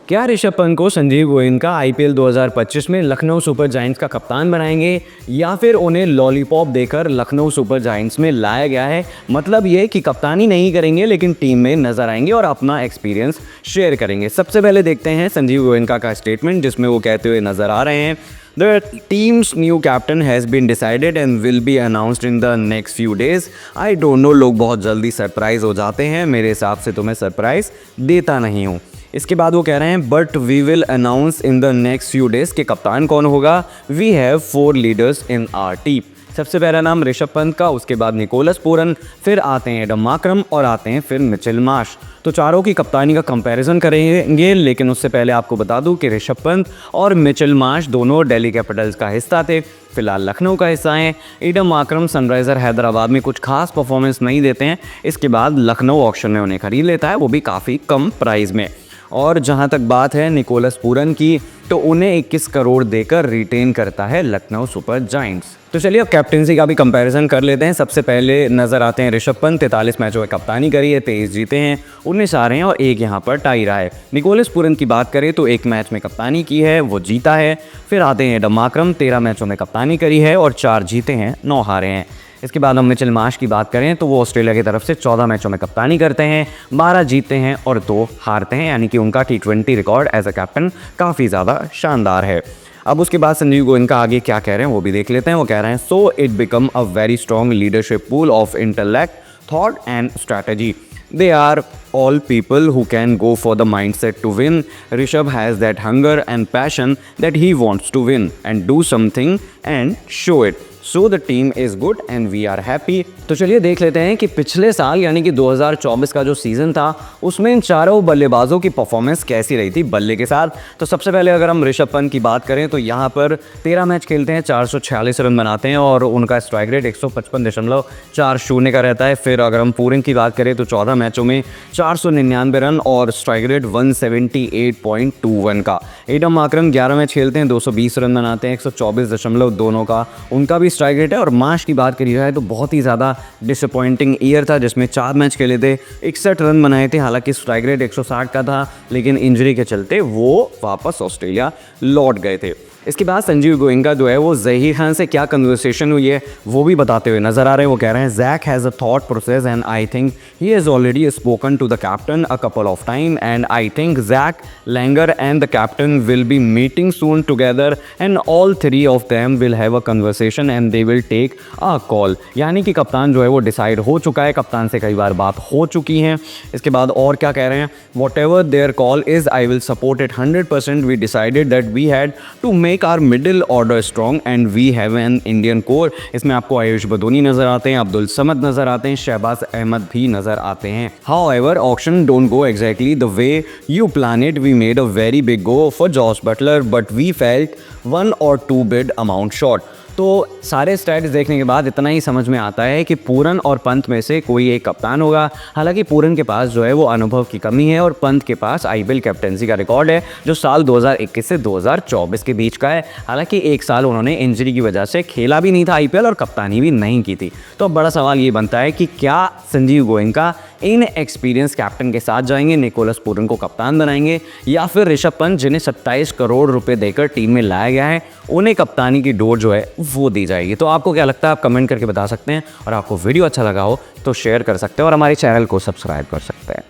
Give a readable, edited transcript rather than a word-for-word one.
क्या ऋषभ पंत को संजीव गोयनका आईपीएल 2025 में लखनऊ सुपर जायंट्स का कप्तान बनाएंगे या फिर उन्हें लॉलीपॉप देकर लखनऊ सुपर जायंट्स में लाया गया है? मतलब ये कि कप्तानी नहीं करेंगे लेकिन टीम में नजर आएंगे और अपना एक्सपीरियंस शेयर करेंगे। सबसे पहले देखते हैं संजीव गोयनका का स्टेटमेंट, जिसमें वो कहते हुए नजर आ रहे हैं, The team's new captain has been decided and will be announced in the next few days. I don't know, लोग बहुत जल्दी सरप्राइज हो जाते हैं, मेरे हिसाब से तो मैं सरप्राइज देता नहीं हूँ। इसके बाद वो कह रहे हैं but we will announce in the next few days कि कप्तान कौन होगा। We have 4 leaders in our team. सबसे पहला नाम ऋषभ पंत का, उसके बाद निकोलस पूरन, फिर आते हैं एडम मार्क्रम और आते हैं फिर मिचेल मार्श। तो चारों की कप्तानी का कंपैरिजन करेंगे, लेकिन उससे पहले आपको बता दूं कि ऋषभ पंत और मिचेल मार्श दोनों दिल्ली कैपिटल्स का हिस्सा थे, फिलहाल लखनऊ का हिस्सा हैं। एडम मार्क्रम सनराइजर हैदराबाद में कुछ खास परफॉर्मेंस नहीं देते हैं, इसके बाद लखनऊ ऑक्शन में उन्हें खरीद लेता है, वो भी काफ़ी कम प्राइस में। और जहां तक बात है निकोलस पूरन की, तो उन्हें 21 करोड़ देकर रिटेन करता है लखनऊ सुपर जायंट्स। तो चलिए अब कैप्टनसी का भी कंपैरिजन कर लेते हैं। सबसे पहले नजर आते हैं ऋषभ पंत, 43 मैचों में कप्तानी करी है, 23 जीते हैं, 19 हारे हैं और 1 यहाँ पर टाई रहा है। निकोलस पूरन की बात करें तो 1 मैच में कप्तानी की है, वो जीता है। फिर आते हैं एडम मार्क्रम, 13 मैचों में कप्तानी करी है और 4 जीते हैं, 9 हारे हैं। इसके बाद हम मिचेल मार्श की बात करें तो वो ऑस्ट्रेलिया की तरफ से 14 मैचों में कप्तानी करते हैं, 12 जीतते हैं और 2 हारते हैं, यानी कि उनका T20 record as a captain काफ़ी ज़्यादा शानदार है। अब उसके बाद संजीव गोयनका आगे क्या कह रहे हैं वो भी देख लेते हैं। वो कह रहे हैं so it become a very strong leadership pool of intellect, thought and strategy. They are all people who can go for the mindset to win. Rishabh has that hunger and passion that he wants to win and do something and show it. So the team is good and we are happy. तो चलिए देख लेते हैं कि पिछले साल यानी कि 2024 का जो सीज़न था उसमें इन चारों बल्लेबाजों की परफॉर्मेंस कैसी रही थी बल्ले के साथ। तो सबसे पहले अगर हम ऋषभ पंत की बात करें तो यहाँ पर 13 मैच खेलते हैं, 446 रन बनाते हैं और उनका स्ट्राइक रेट 155.40 का रहता है। फिर अगर हम पूरन की बात करें तो 14 मैचों में 499 रन और स्ट्राइक रेट 178.21 का। एडम मार्क्रम 11 मैच खेलते हैं, 220 रन बनाते हैं, 124.2 का उनका भी स्ट्राइक रेट है। और मार्श की बात करी जाए तो बहुत ही ज़्यादा डिसअपॉइंटिंग ईयर था, जिसमें 4 मैच खेले थे, 61 रन बनाए थे, हालांकि स्ट्राइक रेट 160 का था, लेकिन इंजरी के चलते वो वापस ऑस्ट्रेलिया लौट गए थे। इसके बाद संजीव गोयनका जो है वो ज़हीर खान से क्या कन्वर्सेशन हुई है वो भी बताते हुए नजर आ रहे हैं। वो कह रहे हैं Jack has a thought process and I think he has already spoken to the captain a couple of time and I think Jack Langer and the captain will be meeting soon together and all 3 of them will have a conversation and they will take a call. यानी कि कप्तान जो है वो decide हो चुका है, कप्तान से कई बार बात हो चुकी है। इसके बाद और क्या कह रहे हैं, whatever their call is I will support it 100%. We decided that we had to make our middle order strong and we have an Indian core. इसमें आपको आयुष बदोनी नजर आते हैं, अब्दुल समद नजर आते हैं, शहबाज अहमद भी नजर आते हैं। However auction don't go exactly the way you plan it. We made a very big go for Jos Buttler but we felt 1 or 2 bid amount short. तो सारे स्टैट्स देखने के बाद इतना ही समझ में आता है कि पूरन और पंत में से कोई एक कप्तान होगा। हालांकि पूरन के पास जो है वो अनुभव की कमी है और पंत के पास आईपीएल कैप्टनसी का रिकॉर्ड है जो साल 2021 से 2024 के बीच का है। हालांकि 1 साल उन्होंने इंजरी की वजह से खेला भी नहीं था आईपीएल और कप्तानी भी नहीं की थी। तो अब बड़ा सवाल ये बनता है कि क्या Sanjeev Goenka in experience captain के साथ जाएंगे, निकोलस पूरन को कप्तान बनाएंगे, या फिर ऋषभ पंत जिन्हें 27 करोड़ रुपए देकर टीम में लाया गया है उन्हें कप्तानी की डोर जो है वो दी जाएगी। तो आपको क्या लगता है आप कमेंट करके बता सकते हैं और आपको वीडियो अच्छा लगा हो तो शेयर कर सकते हैं और हमारे चैनल को सब्सक्राइब कर सकते हैं।